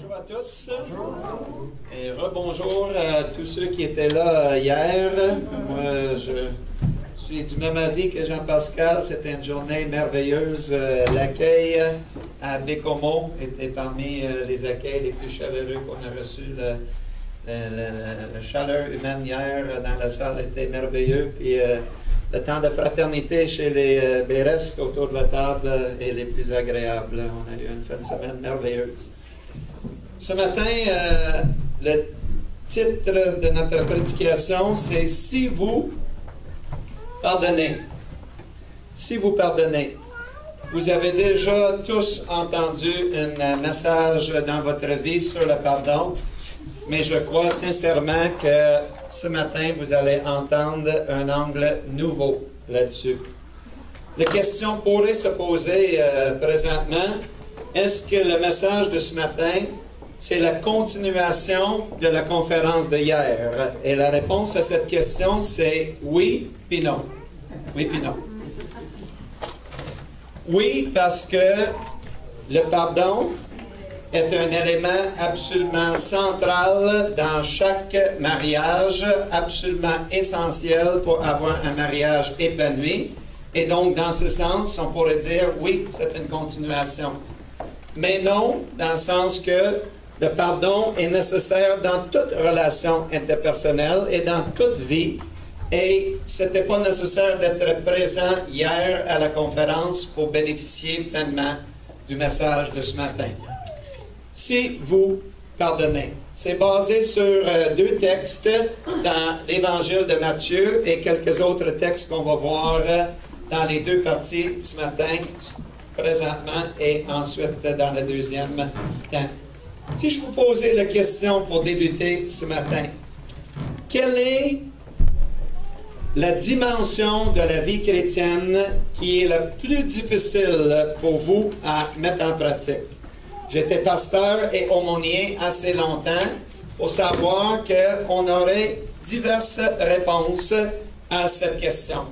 Bonjour à tous. Et rebonjour à tous ceux qui étaient là hier. Moi, je suis du même avis que Jean-Pascal. C'était une journée merveilleuse. L'accueil à Bécomo était parmi les accueils les plus chaleureux qu'on a reçus. La chaleur humaine hier dans la salle était merveilleux. Puis le temps de fraternité chez les Bérestes autour de la table est les plus agréables. On a eu une fin de semaine merveilleuse. Ce matin, le titre de notre prédication, c'est « Si vous pardonnez ». Si vous pardonnez. Vous avez déjà tous entendu un message dans votre vie sur le pardon, mais je crois sincèrement que ce matin, vous allez entendre un angle nouveau là-dessus. La question pourrait se poser présentement, est-ce que le message de ce matin, c'est la continuation de la conférence d'hier? Et la réponse à cette question, c'est oui puis non. Oui puis non. Oui, parce que le pardon est un élément absolument central dans chaque mariage, absolument essentiel pour avoir un mariage épanoui. Et donc, dans ce sens, on pourrait dire, oui, c'est une continuation. Mais non, dans le sens que le pardon est nécessaire dans toute relation interpersonnelle et dans toute vie. Et ce n'était pas nécessaire d'être présent hier à la conférence pour bénéficier pleinement du message de ce matin. Si vous pardonnez. C'est basé sur deux textes dans l'Évangile de Matthieu et quelques autres textes qu'on va voir dans les deux parties ce matin, présentement, et ensuite dans le deuxième temps. Si je vous posais la question pour débuter ce matin, quelle est la dimension de la vie chrétienne qui est la plus difficile pour vous à mettre en pratique? J'étais pasteur et aumônier assez longtemps pour savoir qu'on aurait diverses réponses à cette question.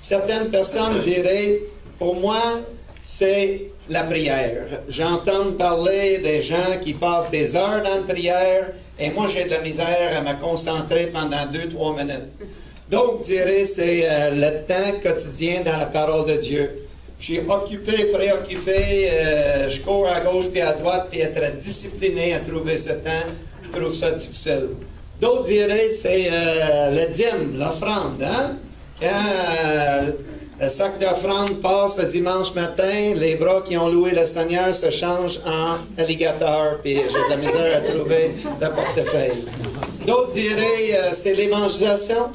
Certaines personnes diraient, pour moi, c'est la prière. J'entends parler des gens qui passent des heures dans la prière et moi j'ai de la misère à me concentrer pendant 2-3 minutes. D'autres diraient c'est le temps quotidien dans la parole de Dieu. Je suis occupé, préoccupé, je cours à gauche puis à droite, puis être discipliné à trouver ce temps, je trouve ça difficile. D'autres diraient c'est le dîme, l'offrande. Hein? Quand le sac d'offrande passe le dimanche matin, les bras qui ont loué le Seigneur se changent en alligator, puis j'ai de la misère à trouver le portefeuille. D'autres diraient c'est l'évangélisation.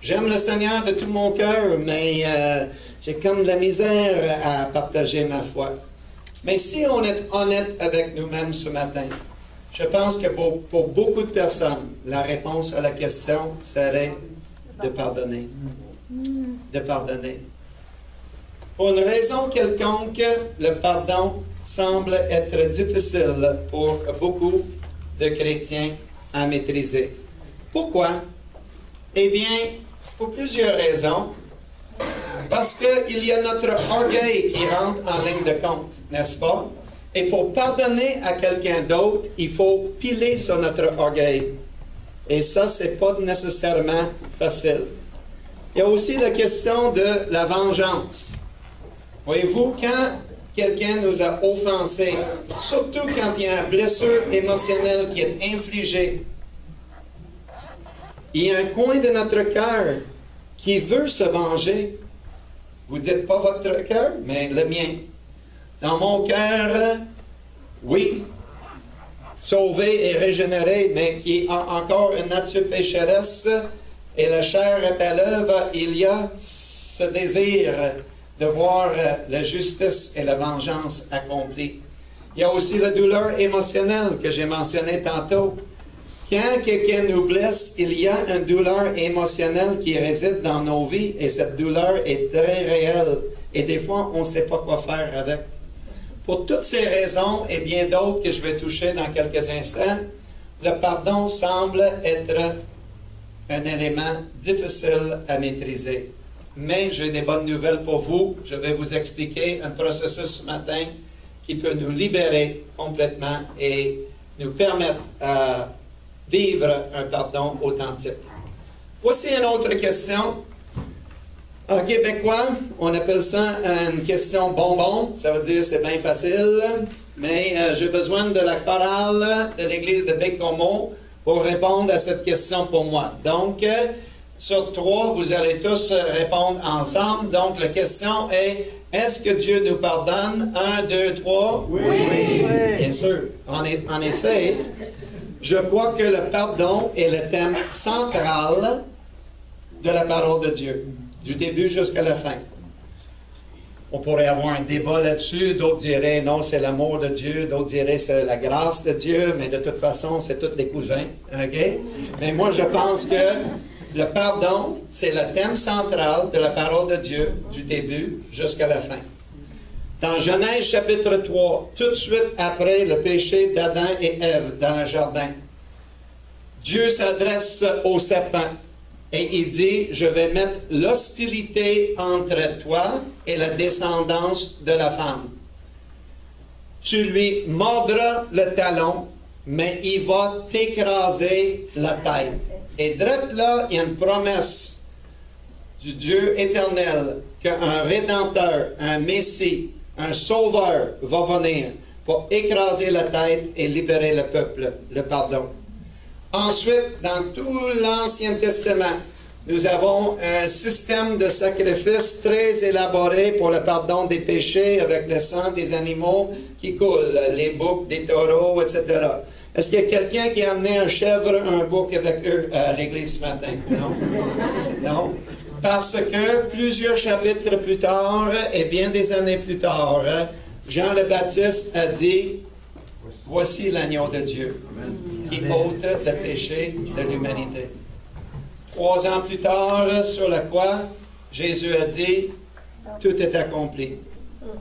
J'aime le Seigneur de tout mon cœur, mais j'ai comme de la misère à partager ma foi. Mais si on est honnête avec nous-mêmes ce matin, je pense que pour beaucoup de personnes, la réponse à la question serait de pardonner. De pardonner. Pour une raison quelconque, le pardon semble être difficile pour beaucoup de chrétiens à maîtriser. Pourquoi? Eh bien, pour plusieurs raisons. Parce qu'il y a notre orgueil qui rentre en ligne de compte, n'est-ce pas? Et pour pardonner à quelqu'un d'autre, il faut piler sur notre orgueil. Et ça, c'est pas nécessairement facile. Il y a aussi la question de la vengeance. Voyez-vous, quand quelqu'un nous a offensés, surtout quand il y a une blessure émotionnelle qui est infligée, il y a un coin de notre cœur qui veut se venger. Vous ne dites pas votre cœur, mais le mien. Dans mon cœur, oui, sauvé et régénéré, mais qui a encore une nature pécheresse et la chair est à l'œuvre, il y a ce désir de voir la justice et la vengeance accomplie. Il y a aussi la douleur émotionnelle que j'ai mentionnée tantôt. Quand quelqu'un nous blesse, il y a une douleur émotionnelle qui réside dans nos vies et cette douleur est très réelle. Et des fois, on ne sait pas quoi faire avec. Pour toutes ces raisons et bien d'autres que je vais toucher dans quelques instants, le pardon semble être un élément difficile à maîtriser. Mais j'ai des bonnes nouvelles pour vous. Je vais vous expliquer un processus ce matin qui peut nous libérer complètement et nous permettent à vivre un pardon authentique. Voici une autre question. En québécois, on appelle ça une question bonbon. Ça veut dire c'est bien facile, mais j'ai besoin de la chorale de l'église de Bécomo pour répondre à cette question pour moi. Donc, sur 3, vous allez tous répondre ensemble. Donc, la question est, est-ce que Dieu nous pardonne? 1, 2, 3. Oui. Bien sûr. En effet, je crois que le pardon est le thème central de la parole de Dieu, du début jusqu'à la fin. On pourrait avoir un débat là-dessus. D'autres diraient, non, c'est l'amour de Dieu. D'autres diraient, c'est la grâce de Dieu. Mais de toute façon, c'est tous des cousins. OK? Mais moi, je pense que le pardon, c'est le thème central de la parole de Dieu, du début jusqu'à la fin. Dans Genèse chapitre 3, tout de suite après le péché d'Adam et Ève dans le jardin, Dieu s'adresse au serpent et il dit, je vais mettre l'hostilité entre toi et la descendance de la femme. Tu lui mordras le talon, mais il va t'écraser la tête. Et direct là, il y a une promesse du Dieu éternel qu'un rédempteur, un Messie, un sauveur va venir pour écraser la tête et libérer le peuple, le pardon. Ensuite, dans tout l'Ancien Testament, nous avons un système de sacrifice très élaboré pour le pardon des péchés avec le sang des animaux qui coulent, les boucs, des taureaux, etc. Est-ce qu'il y a quelqu'un qui a amené un chèvre, un bouc avec eux à l'église ce matin? Non? Non? Parce que plusieurs chapitres plus tard, et bien des années plus tard, Jean le Baptiste a dit, voici l'agneau de Dieu qui ôte le péché de l'humanité. 3 ans plus tard, sur la croix, Jésus a dit, tout est accompli.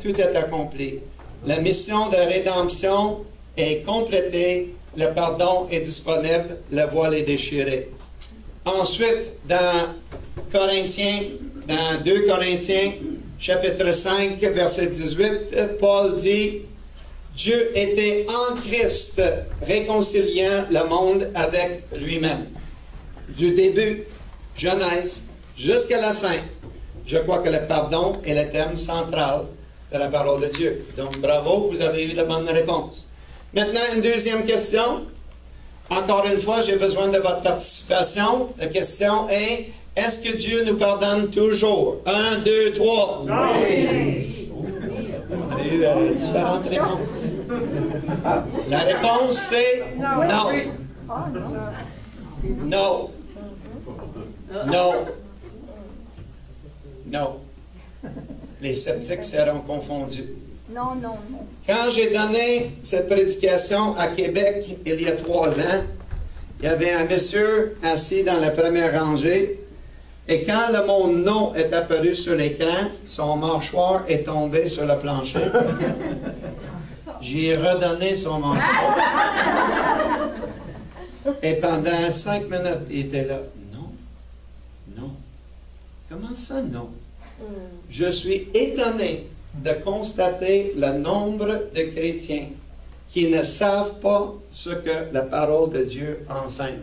Tout est accompli. La mission de rédemption est complétée, le pardon est disponible, le voile est déchiré. Ensuite, dans 2 Corinthiens, chapitre 5, verset 18, Paul dit, Dieu était en Christ, réconciliant le monde avec lui-même. Du début, Genèse, jusqu'à la fin, je crois que le pardon est le thème central de la parole de Dieu. Donc, bravo, vous avez eu la bonne réponse. Maintenant, une deuxième question. Encore une fois, j'ai besoin de votre participation. La question est, est-ce que Dieu nous pardonne toujours? 1, 2, 3. Non. On a eu différentes réponses. La réponse, c'est non. Non. Non. Non. Les sceptiques seront confondus. Non, non, non. Quand j'ai donné cette prédication à Québec il y a 3 ans, il y avait un monsieur assis dans la première rangée et quand le mot « non » est apparu sur l'écran, son mâchoire est tombé sur le plancher. J'ai redonné son mâchoire. Et pendant 5 minutes, il était là. Non. Non. Comment ça, non? Je suis étonné de constater le nombre de chrétiens qui ne savent pas ce que la parole de Dieu enseigne.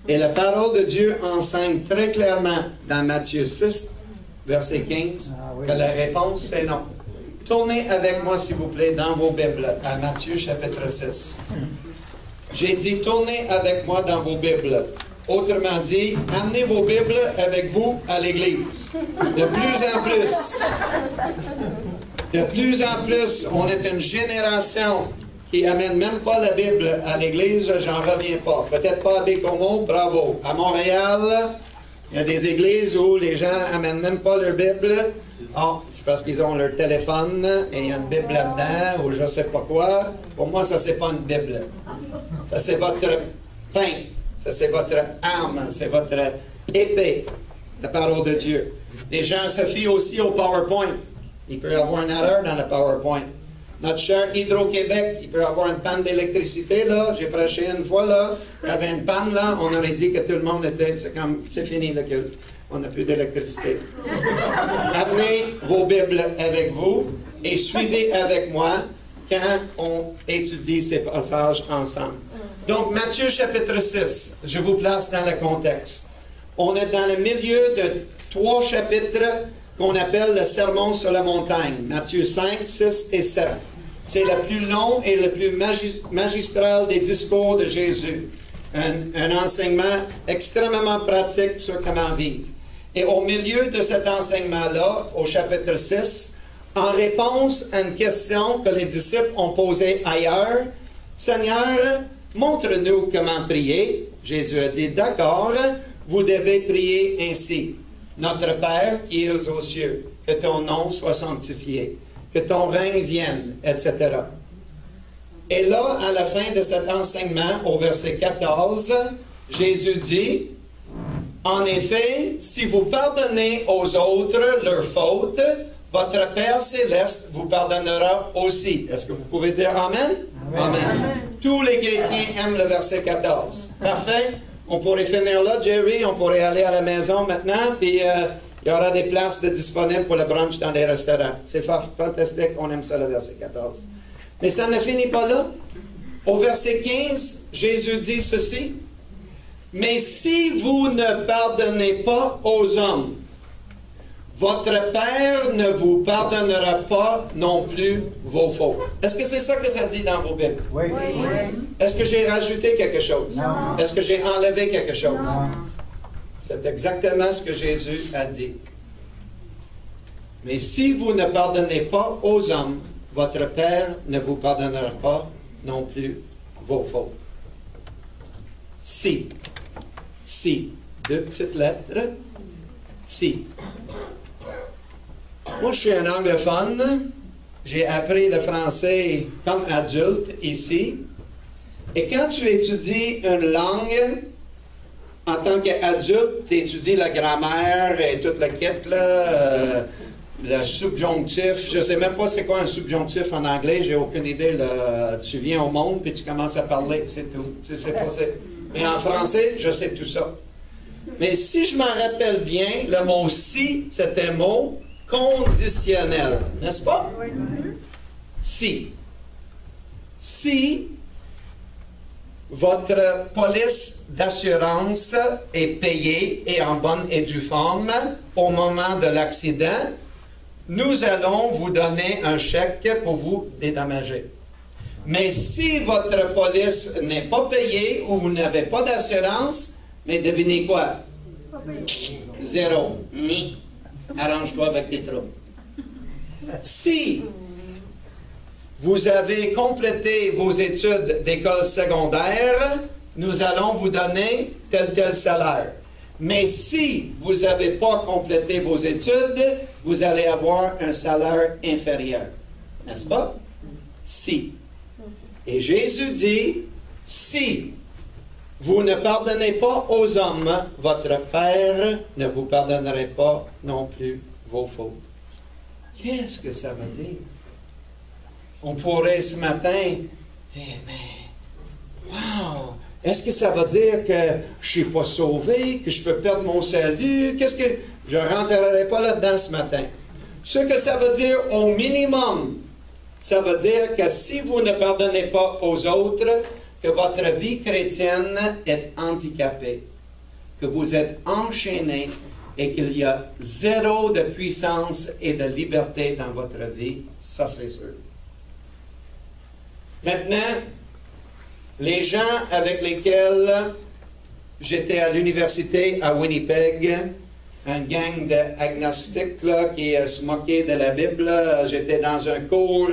Et la parole de Dieu enseigne très clairement dans Matthieu 6, verset 15, que la réponse c'est non. Tournez avec moi, s'il vous plaît, dans vos Bibles, à Matthieu chapitre 6. J'ai dit, tournez avec moi dans vos Bibles. Autrement dit, amenez vos Bibles avec vous à l'Église. De plus en plus. De plus en plus, on est une génération qui n'amène même pas la Bible à l'Église, j'en reviens pas. Peut-être pas à Bécomo, bravo. À Montréal, il y a des églises où les gens n'amènent même pas leur Bible. Oh, c'est parce qu'ils ont leur téléphone et il y a une Bible là-dedans ou je ne sais pas quoi. Pour moi, ça, c'est pas une Bible. Ça, c'est votre pain. Ça, c'est votre arme. C'est votre épée, la parole de Dieu. Les gens se fient aussi au PowerPoint. Il peut y avoir une erreur dans le PowerPoint. Notre cher Hydro-Québec, il peut y avoir une panne d'électricité, là. J'ai prêché une fois, là. Il y avait une panne, là. On aurait dit que tout le monde était... C'est fini, le culte. On n'a plus d'électricité. Amenez vos Bibles avec vous et suivez avec moi quand on étudie ces passages ensemble. Donc, Matthieu chapitre 6, je vous place dans le contexte. On est dans le milieu de 3 chapitres qu'on appelle le Sermon sur la montagne, Matthieu 5, 6 et 7. C'est le plus long et le plus magistral des discours de Jésus. Un enseignement extrêmement pratique sur comment vivre. Et au milieu de cet enseignement-là, au chapitre 6, en réponse à une question que les disciples ont posée ailleurs, « Seigneur, montre-nous comment prier. » Jésus a dit, « D'accord, vous devez prier ainsi. Notre Père qui es aux cieux, que ton nom soit sanctifié, que ton règne vienne, etc. » Et là, à la fin de cet enseignement, au verset 14, Jésus dit, « En effet, si vous pardonnez aux autres leurs fautes, votre Père céleste vous pardonnera aussi. » Est-ce que vous pouvez dire Amen? Amen. Amen. Tous les chrétiens aiment le verset 14. Parfait. On pourrait finir là, Jerry. On pourrait aller à la maison maintenant. Puis il y aura des places disponibles pour le brunch dans les restaurants. C'est fantastique. On aime ça, le verset 14. Mais ça ne finit pas là. Au verset 15, Jésus dit ceci. « Mais si vous ne pardonnez pas aux hommes, votre Père ne vous pardonnera pas non plus vos fautes. » Est-ce que c'est ça que ça dit dans vos Bibles? Oui. Est-ce que j'ai rajouté quelque chose? Non. Est-ce que j'ai enlevé quelque chose? Non. C'est exactement ce que Jésus a dit. Mais si vous ne pardonnez pas aux hommes, votre Père ne vous pardonnera pas non plus vos fautes. Si. Si. 2 petites lettres. Si. Moi, je suis un anglophone. J'ai appris le français comme adulte ici. Et quand tu étudies une langue, en tant qu'adulte, tu étudies la grammaire et toute la quête, là, le subjonctif. Je ne sais même pas c'est quoi un subjonctif en anglais. J'ai aucune idée. Là. Tu viens au monde puis tu commences à parler, c'est tout. Tu sais pas, mais en français, je sais tout ça. Mais si je m'en rappelle bien, le mot « si », c'est un mot conditionnel, n'est-ce pas? Oui. Si. Si votre police d'assurance est payée et en bonne et due forme au moment de l'accident, nous allons vous donner un chèque pour vous dédommager. Mais si votre police n'est pas payée ou vous n'avez pas d'assurance, mais devinez quoi? Zéro. Ni. Arrange-toi avec tes troubles. Si vous avez complété vos études d'école secondaire, nous allons vous donner tel salaire. Mais si vous n'avez pas complété vos études, vous allez avoir un salaire inférieur. N'est-ce pas? Si. Et Jésus dit, si vous ne pardonnez pas aux hommes, votre Père ne vous pardonnerait pas non plus vos fautes. Qu'est-ce que ça veut dire? On pourrait ce matin dire, mais, wow! Est-ce que ça veut dire que je ne suis pas sauvé, que je peux perdre mon salut? Qu'est-ce que... Je ne rentrerai pas là-dedans ce matin. Ce que ça veut dire au minimum, ça veut dire que si vous ne pardonnez pas aux autres, que votre vie chrétienne est handicapée, que vous êtes enchaîné et qu'il y a zéro de puissance et de liberté dans votre vie, ça c'est sûr. Maintenant, les gens avec lesquels j'étais à l'université à Winnipeg, un gang d'agnostiques qui se moquaient de la Bible, j'étais dans un cours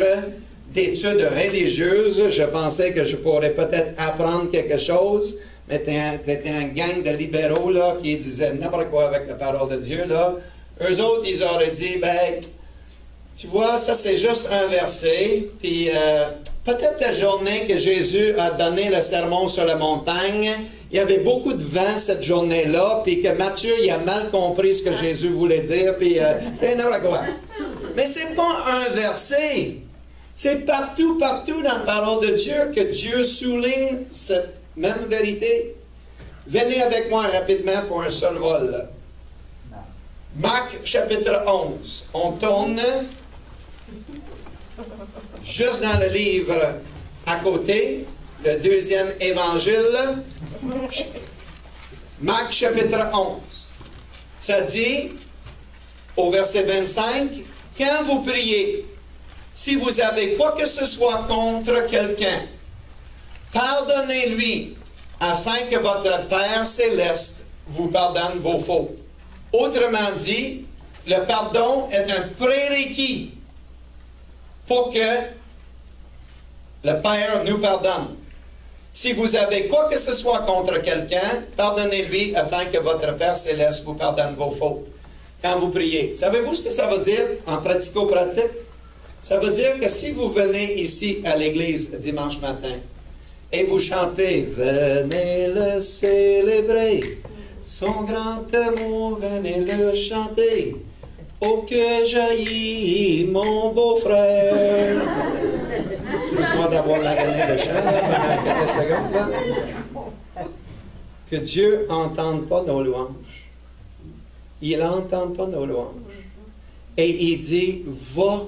d'études religieuses, je pensais que je pourrais peut-être apprendre quelque chose, mais c'était un gang de libéraux là, qui disaient n'importe quoi avec la parole de Dieu. Là. Eux autres, ils auraient dit, ben, tu vois, ça c'est juste un verset, puis peut-être la journée que Jésus a donné le sermon sur la montagne, il y avait beaucoup de vent cette journée-là, puis que Matthieu, il a mal compris ce que Jésus voulait dire, puis c'est n'importe quoi. Mais c'est pas un verset. C'est partout dans la parole de Dieu que Dieu souligne cette même vérité. Venez avec moi rapidement pour un seul vol. Marc chapitre 11. On tourne Juste dans le livre à côté, le deuxième évangile, Marc chapitre 11. Ça dit, au verset 25, « Quand vous priez, si vous avez quoi que ce soit contre quelqu'un, pardonnez-lui, afin que votre Père céleste vous pardonne vos fautes. » Autrement dit, le pardon est un prérequis pour que le Père nous pardonne. Si vous avez quoi que ce soit contre quelqu'un, pardonnez-lui afin que votre Père céleste vous pardonne vos fautes. Quand vous priez, savez-vous ce que ça veut dire en pratico-pratique? Ça veut dire que si vous venez ici à l'église dimanche matin et vous chantez « Venez le célébrer, son grand amour, venez le chanter, oh que jaillit mon beau-frère. » Excuse-moi d'avoir la renée de chant pendant quelques secondes. Là. Que Dieu n'entende pas nos louanges. Il n'entend pas nos louanges. Et il dit, va,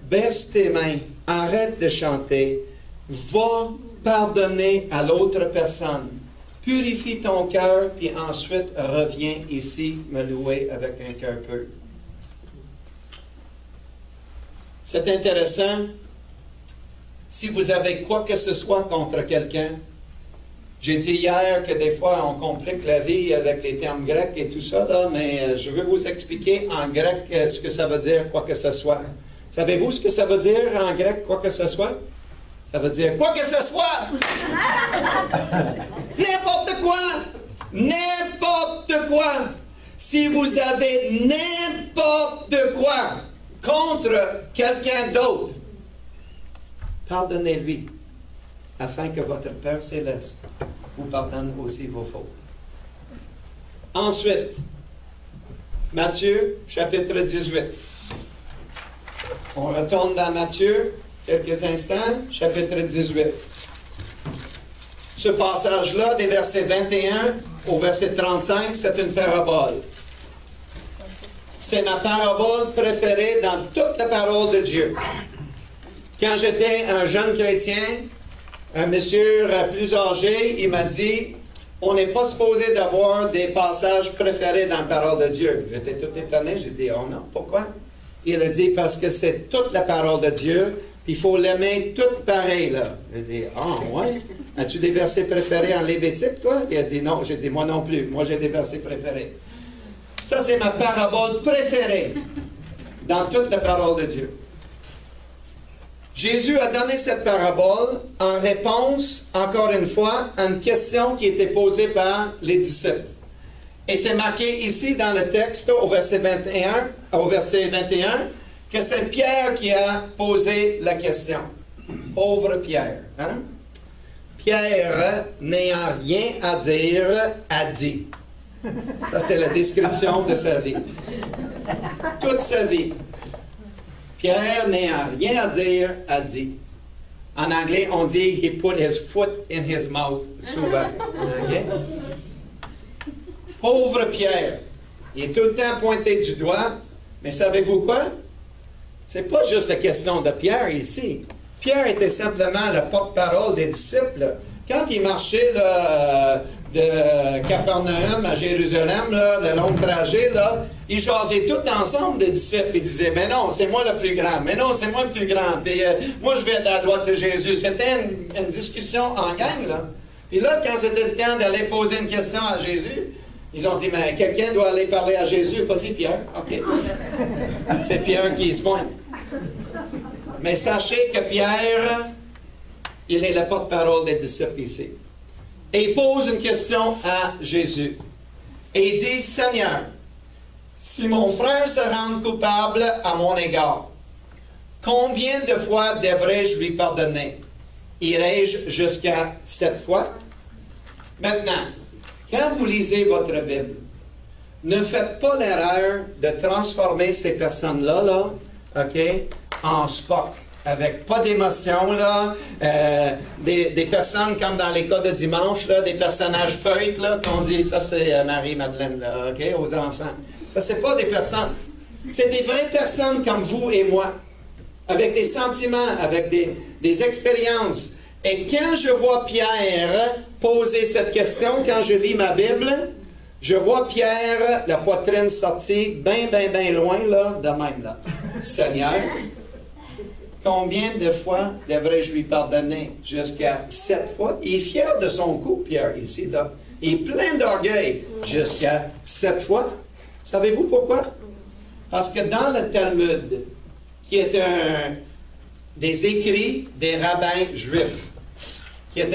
baisse tes mains, arrête de chanter, va pardonner à l'autre personne. Purifie ton cœur, puis ensuite reviens ici me louer avec un cœur pur. C'est intéressant. Si vous avez quoi que ce soit contre quelqu'un, j'ai dit hier que des fois on complique la vie avec les termes grecs et tout ça, là, mais je vais vous expliquer en grec ce que ça veut dire quoi que ce soit. Savez-vous ce que ça veut dire en grec quoi que ce soit? Ça veut dire quoi que ce soit! N'importe quoi! N'importe quoi! Si vous avez n'importe quoi contre quelqu'un d'autre, pardonnez-lui, afin que votre Père céleste vous pardonne aussi vos fautes. Ensuite, Matthieu, chapitre 18. On retourne dans Matthieu, quelques instants, chapitre 18. Ce passage-là, des versets 21 au verset 35, c'est une parabole. C'est ma parabole préférée dans toute la parole de Dieu. Quand j'étais un jeune chrétien, un monsieur plus âgé, il m'a dit, on n'est pas supposé d'avoir des passages préférés dans la parole de Dieu. J'étais tout étonné, j'ai dit, oh non, pourquoi? Il a dit, parce que c'est toute la parole de Dieu, puis il faut l'aimer toute pareille, là. J'ai dit, ouais? As-tu des versets préférés en Lévitique, toi? Il a dit, non. J'ai dit, moi non plus. Moi, j'ai des versets préférés. Ça, c'est ma parabole préférée dans toute la parole de Dieu. Jésus a donné cette parabole en réponse, encore une fois, à une question qui était posée par les disciples. Et c'est marqué ici dans le texte, au verset 21, que c'est Pierre qui a posé la question. Pauvre Pierre. Hein? Pierre, n'ayant rien à dire, a dit. Ça, c'est la description de sa vie. Toute sa vie. Pierre, n'ayant rien à dire, a dit. En anglais, on dit « he put his foot in his mouth » souvent. Okay? Pauvre Pierre. Il est tout le temps pointé du doigt. Mais savez-vous quoi? C'est pas juste la question de Pierre ici. Pierre était simplement le porte-parole des disciples. Quand il marchait là, de Capernaum à Jérusalem, là, le long trajet, là, ils jasaient tous ensemble des disciples. Ils disaient, mais non, c'est moi le plus grand. Mais non, c'est moi le plus grand. Puis, moi, je vais être à la droite de Jésus. C'était une discussion en gang, là. Puis là, quand c'était le temps d'aller poser une question à Jésus, ils ont dit, mais quelqu'un doit aller parler à Jésus. Pas si Pierre. OK. C'est Pierre qui se pointe. Mais sachez que Pierre, il est le porte-parole des disciples ici. Et il pose une question à Jésus. Et il dit, Seigneur, si mon frère se rend coupable à mon égard, combien de fois devrais-je lui pardonner? Irai-je jusqu'à 7 fois? Maintenant, quand vous lisez votre Bible, ne faites pas l'erreur de transformer ces personnes-là, là, OK, en Spock, avec pas d'émotion, là, des personnes comme dans les cas de dimanche, là, des personnages feuilles, là, qu'on dit, ça c'est Marie-Madeleine, là, OK, aux enfants. Ça, c'est pas des personnes. C'est des vraies personnes comme vous et moi. avec des sentiments, avec des expériences. Et quand je vois Pierre poser cette question, quand je lis ma Bible, je vois Pierre, la poitrine sortie, bien loin, là, de même, là. Seigneur, combien de fois devrais-je lui pardonner? Jusqu'à 7 fois. Il est fier de son coup, Pierre, ici, là. Il est plein d'orgueil. Jusqu'à 7 fois. Savez-vous pourquoi? Parce que dans le Talmud, qui est des écrits des rabbins juifs, qui est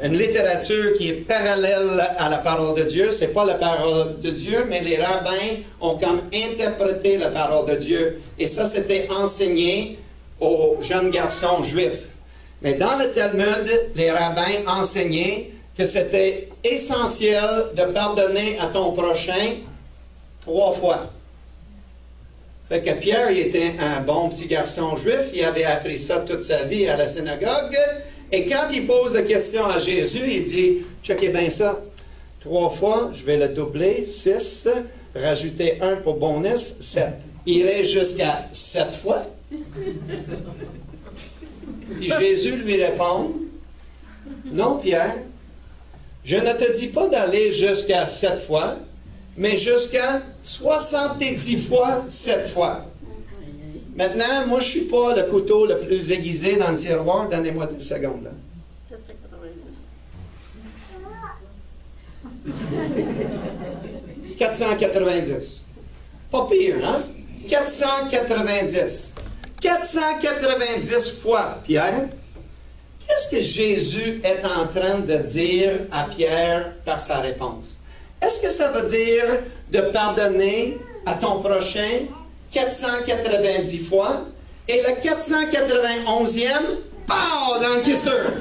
une littérature qui est parallèle à la parole de Dieu. Ce n'est pas la parole de Dieu, mais les rabbins ont comme interprété la parole de Dieu. Et ça, c'était enseigné aux jeunes garçons juifs. Mais dans le Talmud, les rabbins enseignaient que c'était essentiel de pardonner à ton prochain 3 fois. Fait que Pierre, il était un bon petit garçon juif, il avait appris ça toute sa vie à la synagogue, et quand il pose la question à Jésus, il dit, checkez bien ça, 3 fois, je vais le doubler, 6, rajouter 1 pour bonus, 7. Il irait jusqu'à 7 fois. Puis Jésus lui répond, non Pierre, je ne te dis pas d'aller jusqu'à 7 fois, mais jusqu'à 70 fois 7 fois. Maintenant, moi, je ne suis pas le couteau le plus aiguisé dans le tiroir. Donnez-moi 2 secondes. Là. 490. Pas pire, hein? 490. 490 fois, Pierre. Qu'est-ce que Jésus est en train de dire à Pierre par sa réponse? Est-ce que ça veut dire de pardonner à ton prochain 490 fois et le 491e, pow, dans le kisseur?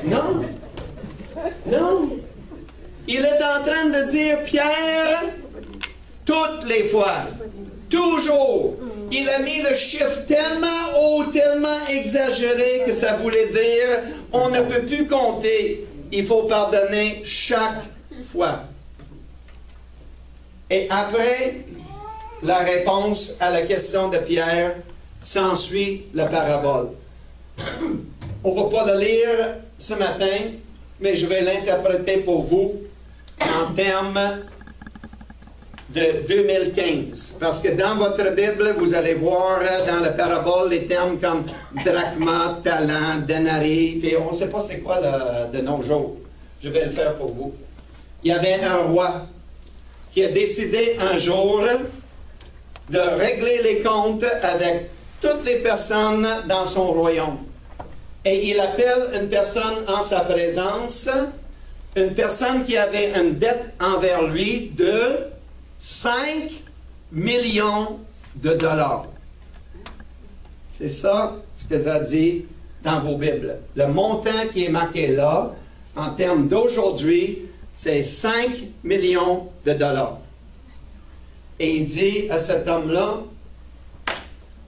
Non. Non. Il est en train de dire, Pierre, toutes les fois, toujours. Il a mis le chiffre tellement haut, tellement exagéré que ça voulait dire, on ne peut plus compter. Il faut pardonner chaque fois. Et après la réponse à la question de Pierre, s'ensuit la parabole. On ne va pas le lire ce matin, mais je vais l'interpréter pour vous en termes de 2015. Parce que dans votre Bible, vous allez voir dans la parabole les termes comme drachma, talent, denari, puis on ne sait pas c'est quoi de nos jours. Je vais le faire pour vous. Il y avait un roi qui a décidé un jour de régler les comptes avec toutes les personnes dans son royaume. Et il appelle une personne en sa présence, une personne qui avait une dette envers lui de 5 millions de dollars. C'est ça ce que ça dit dans vos Bibles. Le montant qui est marqué là, en termes d'aujourd'hui, c'est 5 millions de dollars. Et il dit à cet homme-là,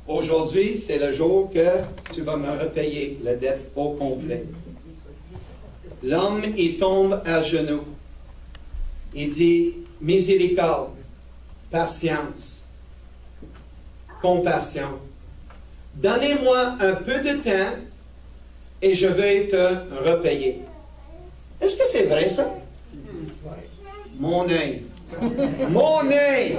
aujourd'hui, c'est le jour que tu vas me repayer la dette au complet. L'homme, il tombe à genoux. Il dit, miséricorde, patience, compassion. Donnez-moi un peu de temps et je vais te repayer. Est-ce que c'est vrai ça? Mon œil. Mon œil.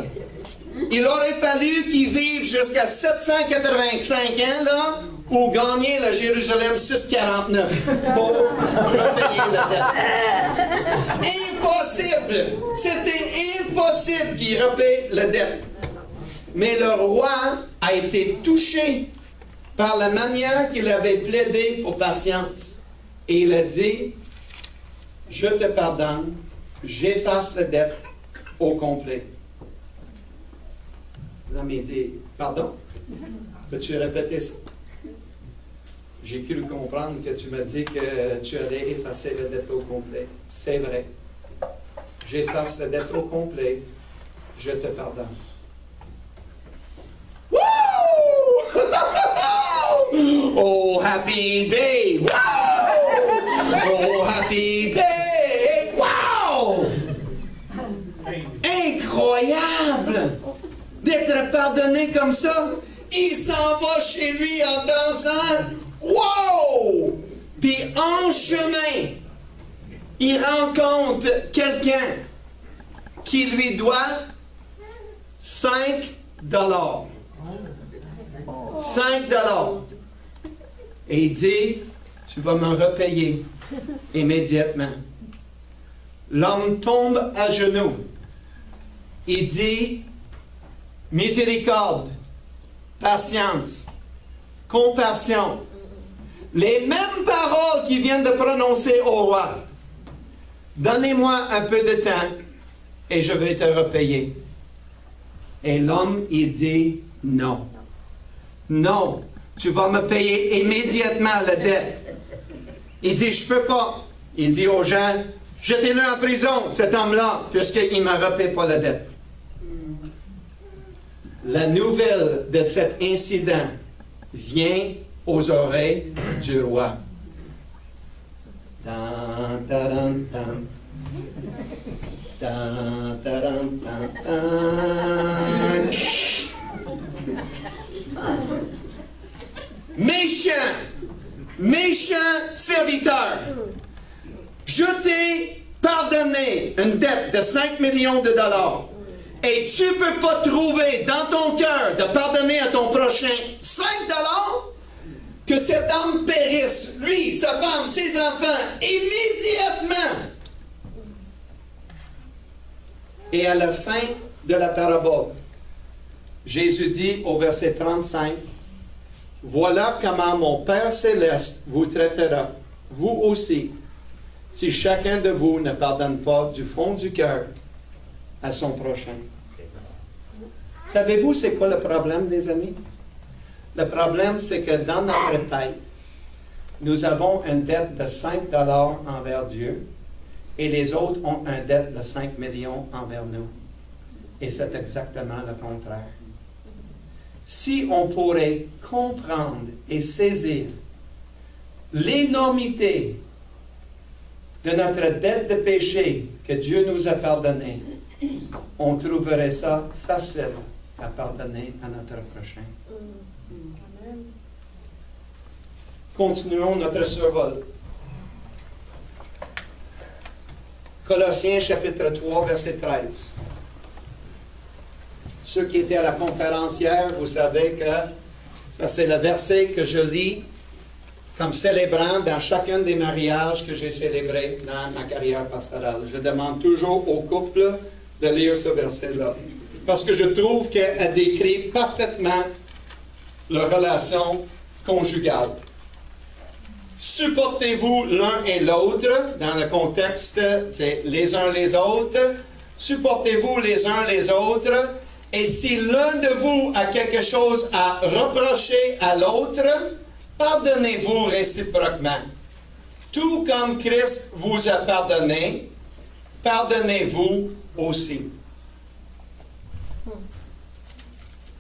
Il aurait fallu qu'il vive jusqu'à 785 ans, là, ou gagner le Jérusalem 649 pour repayer la dette. Impossible! C'était impossible qu'il repaye la dette. Mais le roi a été touché par la manière qu'il avait plaidé pour patience. Et il a dit, je te pardonne, j'efface la dette au complet. L'homme a dit, pardon? Peux-tu répéter ça? J'ai cru comprendre que tu m'as dit que tu allais effacer la dette au complet. C'est vrai. J'efface la dette au complet. Je te pardonne. Woo! Oh, happy day! Wow! Oh, happy day! Wow! Incroyable! d'être pardonné comme ça. Il s'en va chez lui en dansant. Wow! Puis en chemin, il rencontre quelqu'un qui lui doit 5 $. 5 $. Et il dit, tu vas me repayer immédiatement. L'homme tombe à genoux. Il dit, miséricorde, patience, compassion. Les mêmes paroles qu'il vient de prononcer au roi. Donnez-moi un peu de temps et je vais te repayer. Et l'homme, il dit, non. Non, tu vas me payer immédiatement la dette. Il dit, je ne peux pas. Il dit aux gens, jetez-le en prison, cet homme-là, puisqu'il ne me repaie pas la dette. La nouvelle de cet incident vient aux oreilles du roi. Dan, tadan, dan. Dan, tadan, dan, dan. Méchant serviteur, je t'ai pardonné une dette de 5 millions de $. Et tu ne peux pas trouver dans ton cœur de pardonner à ton prochain 5 $? Que cet homme périsse, lui, sa femme, ses enfants, immédiatement. Et à la fin de la parabole, Jésus dit au verset 35, « Voilà comment mon Père céleste vous traitera, vous aussi, si chacun de vous ne pardonne pas du fond du cœur à son prochain. » Savez-vous c'est quoi le problème, les amis? Le problème, c'est que dans notre tête, nous avons une dette de 5 $ envers Dieu et les autres ont une dette de 5 millions envers nous. Et c'est exactement le contraire. Si on pourrait comprendre et saisir l'énormité de notre dette de péché que Dieu nous a pardonné, on trouverait ça facile à pardonner à notre prochain. Continuons notre survol. Colossiens chapitre 3, verset 13. Ceux qui étaient à la conférence hier, vous savez que ça c'est le verset que je lis comme célébrant dans chacun des mariages que j'ai célébrés dans ma carrière pastorale. Je demande toujours au couple de lire ce verset-là. Parce que je trouve qu'elle décrit parfaitement leur relation conjugale. Supportez-vous l'un et l'autre, dans le contexte, c'est les uns les autres. Supportez-vous les uns les autres. Et si l'un de vous a quelque chose à reprocher à l'autre, pardonnez-vous réciproquement. Tout comme Christ vous a pardonné, pardonnez-vous aussi.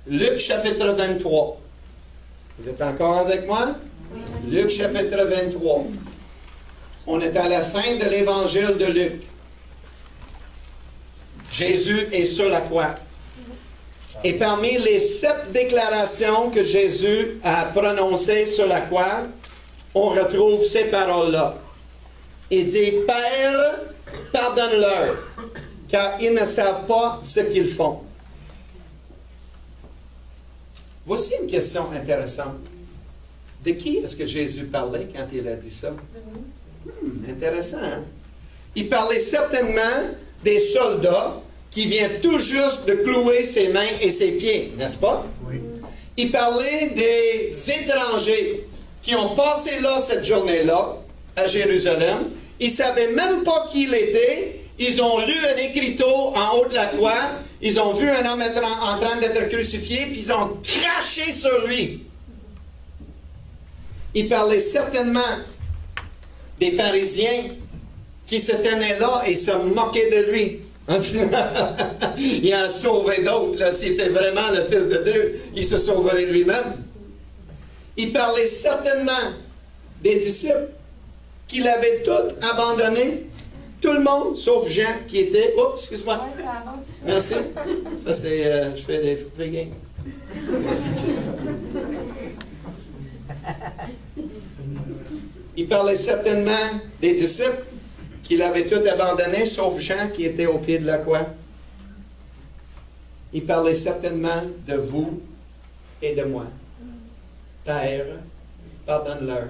Luc chapitre 23. Vous êtes encore avec moi? Luc chapitre 23. On est à la fin de l'évangile de Luc. Jésus est sur la croix. Et parmi les 7 déclarations que Jésus a prononcées sur la croix, on retrouve ces paroles-là. Il dit, « Père, pardonne-leur, car ils ne savent pas ce qu'ils font. » Voici une question intéressante. De qui est-ce que Jésus parlait quand il a dit ça? Intéressant, hein? Il parlait certainement des soldats qui viennent tout juste de clouer ses mains et ses pieds, n'est-ce pas? Oui. Il parlait des étrangers qui ont passé là cette journée-là, à Jérusalem. Ils ne savaient même pas qui il était. Ils ont lu un écriteau en haut de la croix. Ils ont vu un homme en train d'être crucifié, puis ils ont craché sur lui. Il parlait certainement des pharisiens qui se tenaient là et se moquaient de lui. Il a sauvé d'autres. C'était vraiment le Fils de Dieu, il se sauverait lui-même. Il parlait certainement des disciples qu'il avait tous abandonnés, Tout le monde, sauf Jean, qui était... Oups, excuse-moi. Merci. Ça, c'est... je fais des free games. Il parlait certainement des disciples qu'il avait tout abandonné, sauf Jean qui était au pied de la croix. Il parlait certainement de vous et de moi. Père, pardonne-leur,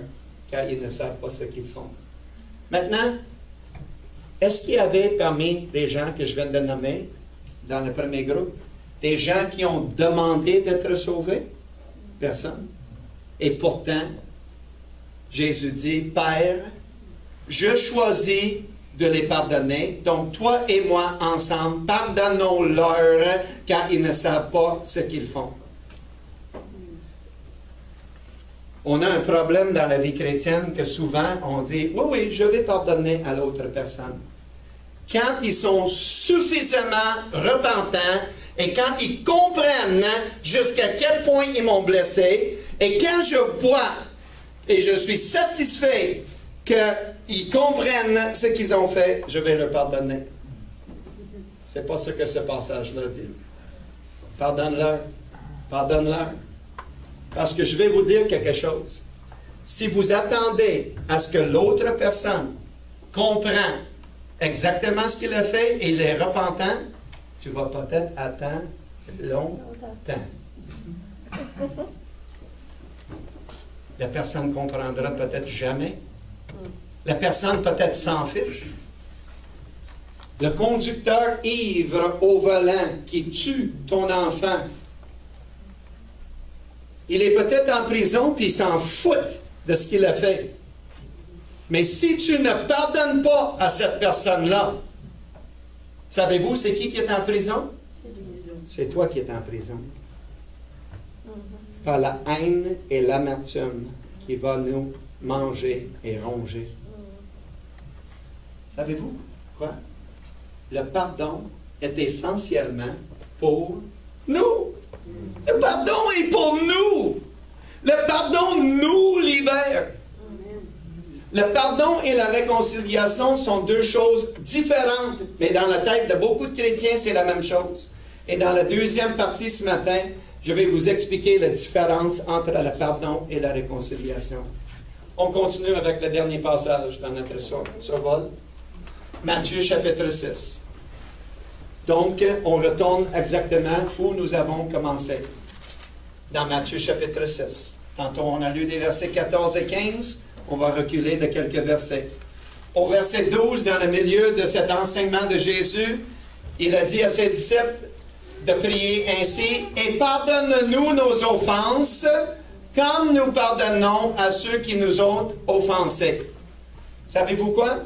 car ils ne savent pas ce qu'ils font. Maintenant, est-ce qu'il y avait parmi les gens que je viens de nommer, dans le premier groupe, des gens qui ont demandé d'être sauvés? Personne. Et pourtant, Jésus dit, Père, je choisis de les pardonner. Donc, toi et moi, ensemble, pardonnons-leur, car ils ne savent pas ce qu'ils font. On a un problème dans la vie chrétienne que souvent, on dit, oui, oui, je vais pardonner à l'autre personne. Quand ils sont suffisamment repentants et quand ils comprennent jusqu'à quel point ils m'ont blessé, et quand je vois et je suis satisfait qu'ils comprennent ce qu'ils ont fait, je vais leur pardonner. C'est pas ce que ce passage-là dit. Pardonne-leur. Pardonne-leur. Parce que je vais vous dire quelque chose. Si vous attendez à ce que l'autre personne comprenne exactement ce qu'il a fait et il est repentant, tu vas peut-être attendre longtemps. La personne ne comprendra peut-être jamais. La personne peut-être s'en fiche. Le conducteur ivre au volant qui tue ton enfant, il est peut-être en prison puis il s'en fout de ce qu'il a fait. Mais si tu ne pardonnes pas à cette personne-là, savez-vous c'est qui est en prison? C'est toi qui es en prison. Par la haine et l'amertume qui va nous manger et ronger. Savez-vous quoi? Le pardon est essentiellement pour nous. Le pardon est pour nous. Le pardon nous libère. Le pardon et la réconciliation sont deux choses différentes, mais dans la tête de beaucoup de chrétiens, c'est la même chose. Et dans la deuxième partie ce matin, je vais vous expliquer la différence entre le pardon et la réconciliation. On continue avec le dernier passage dans notre survol. Matthieu chapitre 6. Donc, on retourne exactement où nous avons commencé. Dans Matthieu chapitre 6. Tantôt, on a lu des versets 14 et 15. On va reculer de quelques versets. Au verset 12, dans le milieu de cet enseignement de Jésus, il a dit à ses disciples de prier ainsi, « Et pardonne-nous nos offenses, comme nous pardonnons à ceux qui nous ont offensés. » Savez-vous quoi?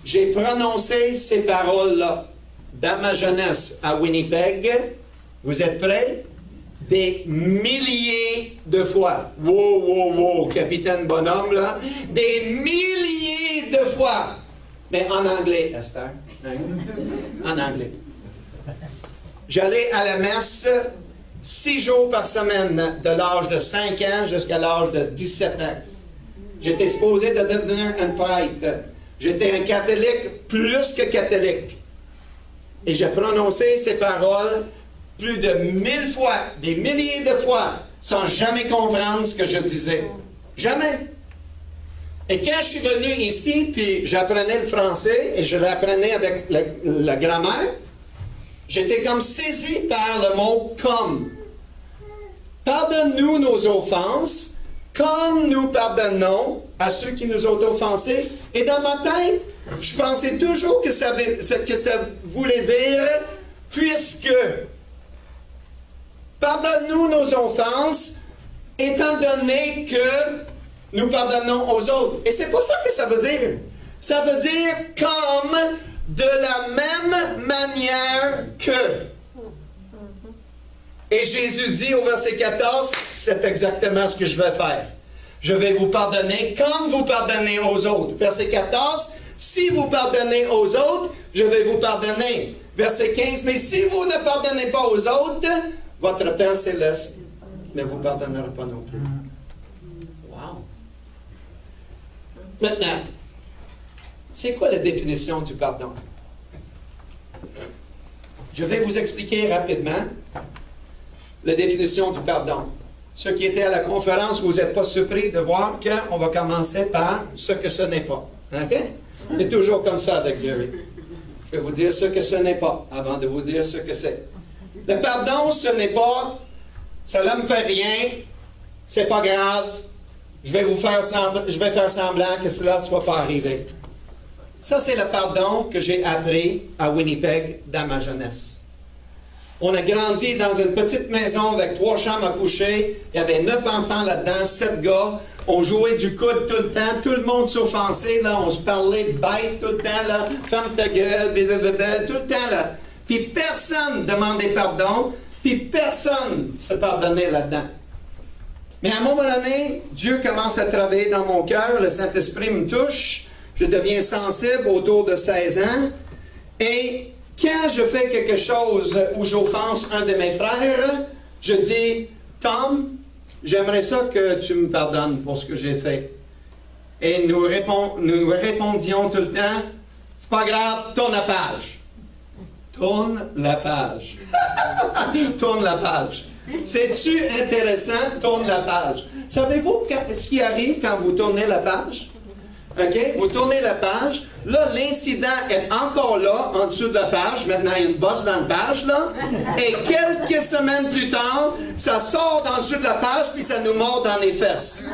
J'ai prononcé ces paroles-là dans ma jeunesse à Winnipeg. Vous êtes prêts? Des milliers de fois. Wow, wow, wow, capitaine bonhomme, là. Des milliers de fois. Mais en anglais, Esther. Hein? En anglais. J'allais à la messe 6 jours par semaine, de l'âge de 5 ans jusqu'à l'âge de 17 ans. J'étais supposé de devenir un prêtre. J'étais un catholique plus que catholique. Et j'ai prononcé ces paroles plus de 1000 fois, des milliers de fois, sans jamais comprendre ce que je disais. Jamais. Et quand je suis venu ici, puis j'apprenais le français, et je l'apprenais avec la grammaire, j'étais comme saisi par le mot « comme ». Pardonne-nous nos offenses, comme nous pardonnons à ceux qui nous ont offensés. Et dans ma tête, je pensais toujours que ça voulait dire « puisque ». Pardonne-nous nos offenses, étant donné que nous pardonnons aux autres. Et c'est pas ça que ça veut dire. Ça veut dire comme, de la même manière que. Et Jésus dit au verset 14, c'est exactement ce que je vais faire. Je vais vous pardonner comme vous pardonnez aux autres. Verset 14, si vous pardonnez aux autres, je vais vous pardonner. Verset 15, mais si vous ne pardonnez pas aux autres, votre Père céleste ne vous pardonnera pas non plus. Wow! Maintenant, C'est quoi la définition du pardon? Je vais vous expliquer rapidement la définition du pardon. Ceux qui étaient à la conférence, vous n'êtes pas surpris de voir qu'on va commencer par ce que ce n'est pas. OK? C'est toujours comme ça avec Gary. Je vais vous dire ce que ce n'est pas avant de vous dire ce que c'est. Le pardon, ce n'est pas « cela ne me fait rien, c'est pas grave, je vais faire semblant que cela ne soit pas arrivé ». Ça, c'est le pardon que j'ai appris à Winnipeg dans ma jeunesse. On a grandi dans une petite maison avec 3 chambres à coucher. Il y avait 9 enfants là-dedans, 7 gars. On jouait du coude tout le temps. Tout le monde s'offensait, là. On se parlait de bête tout le temps, là. Ferme ta gueule, blablabla, tout le temps, là. Puis personne demandait pardon, puis personne se pardonnait là-dedans. Mais à un moment donné, Dieu commence à travailler dans mon cœur. Le Saint-Esprit me touche. Je deviens sensible autour de 16 ans. Et quand je fais quelque chose où j'offense un de mes frères, je dis, Tom, j'aimerais ça que tu me pardonnes pour ce que j'ai fait. Et nous répondions tout le temps, c'est pas grave, tourne la page. Tourne la page. Tourne la page. C'est-tu intéressant? Tourne la page. Savez-vous ce qui arrive quand vous tournez la page? OK? Vous tournez la page. Là, l'incident est encore là, en dessous de la page. Maintenant, il y a une bosse dans la page, là. Et quelques semaines plus tard, ça sort en dessous de la page, puis ça nous mord dans les fesses.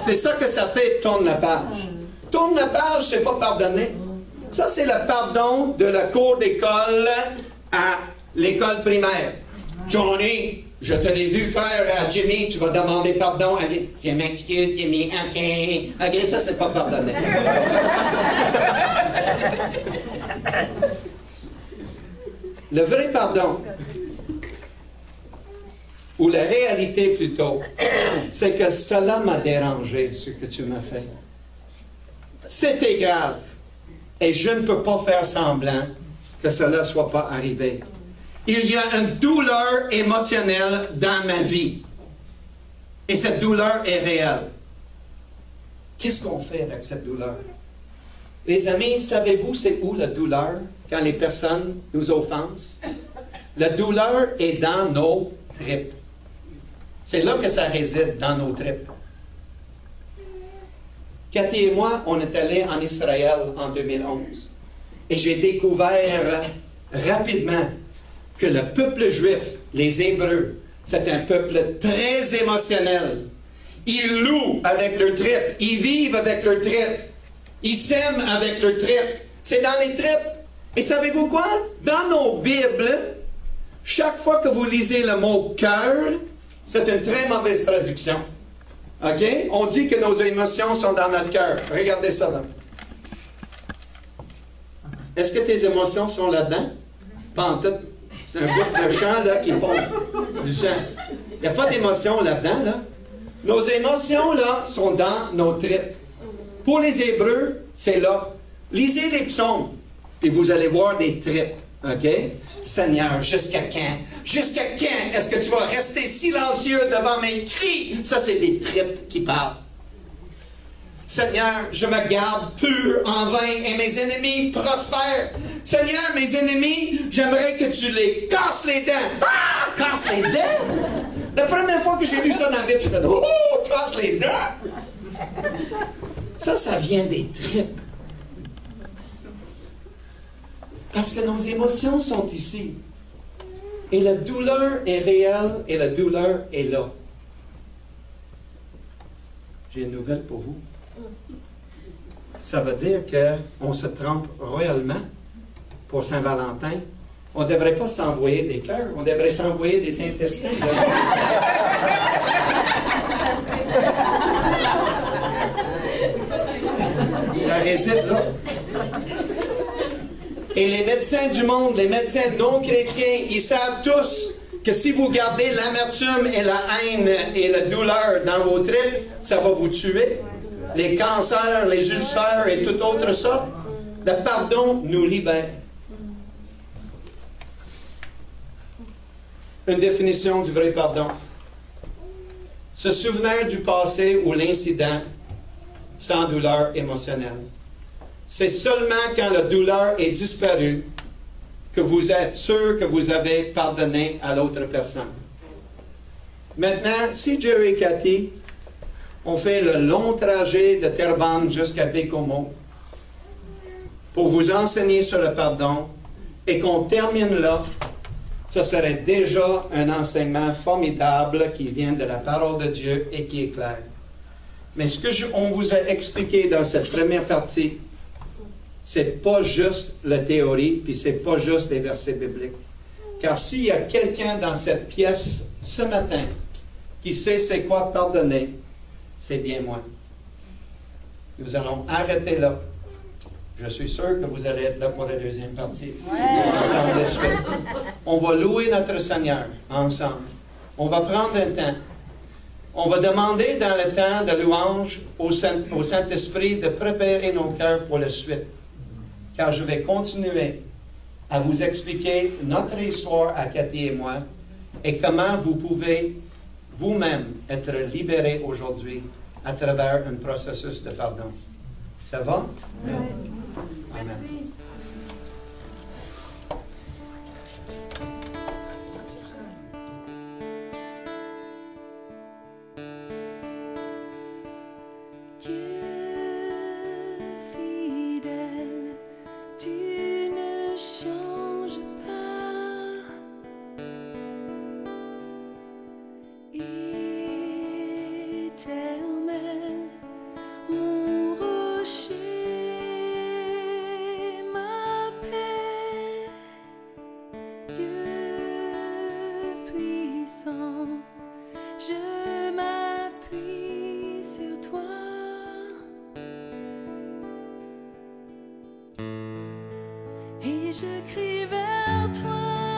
C'est ça que ça fait, tourne la page. Tourne la page, c'est pas pardonner. Ça, c'est le pardon de la cour d'école à l'école primaire. Johnny, je te l'ai vu faire à Jimmy, tu vas demander pardon à lui. Je m'excuse, Jimmy, OK. OK, ça, c'est pas pardonner. Le vrai pardon, ou la réalité plutôt, c'est que cela m'a dérangé, ce que tu m'as fait. C'était grave. Et je ne peux pas faire semblant que cela ne soit pas arrivé. Il y a une douleur émotionnelle dans ma vie. Et cette douleur est réelle. Qu'est-ce qu'on fait avec cette douleur? Les amis, savez-vous c'est où la douleur quand les personnes nous offensent? La douleur est dans nos tripes. C'est là que ça réside, dans nos tripes. Cathy et moi, on est allés en Israël en 2011. Et j'ai découvert rapidement que le peuple juif, les Hébreux, c'est un peuple très émotionnel. Ils louent avec leur tripes, ils vivent avec leur tripes, ils s'aiment avec leur tripes. C'est dans les tripes. Et savez-vous quoi? Dans nos Bibles, chaque fois que vous lisez le mot cœur, c'est une très mauvaise traduction. OK? On dit que nos émotions sont dans notre cœur. Regardez ça là. Est-ce que tes émotions sont là-dedans? Pas en tout. C'est un bout de champ là, qui pompe du sang. Il n'y a pas d'émotion là-dedans. Là. Nos émotions là, sont dans nos tripes. Pour les Hébreux, c'est là. Lisez les psaumes, et vous allez voir des tripes. OK? Seigneur, jusqu'à quand? Jusqu'à quand est-ce que tu vas rester silencieux devant mes cris? Ça, c'est des tripes qui parlent. Seigneur, je me garde pur en vain et mes ennemis prospèrent. Seigneur, mes ennemis, j'aimerais que tu les casses les dents. Ah! Casse les dents? La première fois que j'ai lu ça dans la Bible, j'ai fait « Oh, casse les dents! » Ça vient des tripes. Parce que nos émotions sont ici. Et la douleur est réelle et la douleur est là. J'ai une nouvelle pour vous. Ça veut dire qu'on se trompe royalement pour Saint-Valentin. On ne devrait pas s'envoyer des cœurs, on devrait s'envoyer des intestins. Ça réside là. Et les médecins du monde, les médecins non chrétiens, ils savent tous que si vous gardez l'amertume et la haine et la douleur dans vos tripes, ça va vous tuer. Les cancers, les ulcères et toute autre sorte. Le pardon nous libère. Une définition du vrai pardon. Se souvenir du passé ou l'incident sans douleur émotionnelle. C'est seulement quand la douleur est disparue que vous êtes sûr que vous avez pardonné à l'autre personne. Maintenant, si Jerry et Cathy ont fait le long trajet de Terrebonne jusqu'à Bécomo pour vous enseigner sur le pardon et qu'on termine là, ce serait déjà un enseignement formidable qui vient de la parole de Dieu et qui est clair. Mais ce qu'on vous a expliqué dans cette première partie, c'est pas juste la théorie, puis c'est pas juste des versets bibliques. Car s'il y a quelqu'un dans cette pièce ce matin qui sait c'est quoi pardonner, c'est bien moi. Nous allons arrêter là. Je suis sûr que vous allez être là pour la deuxième partie. On va louer notre Seigneur ensemble. On va prendre un temps. On va demander dans le temps de louange au Saint-Esprit de préparer nos cœurs pour la suite. Car je vais continuer à vous expliquer notre histoire à Cathy et moi et comment vous pouvez vous-même être libérés aujourd'hui à travers un processus de pardon. Ça va? Oui. Amen. Et je crie vers toi.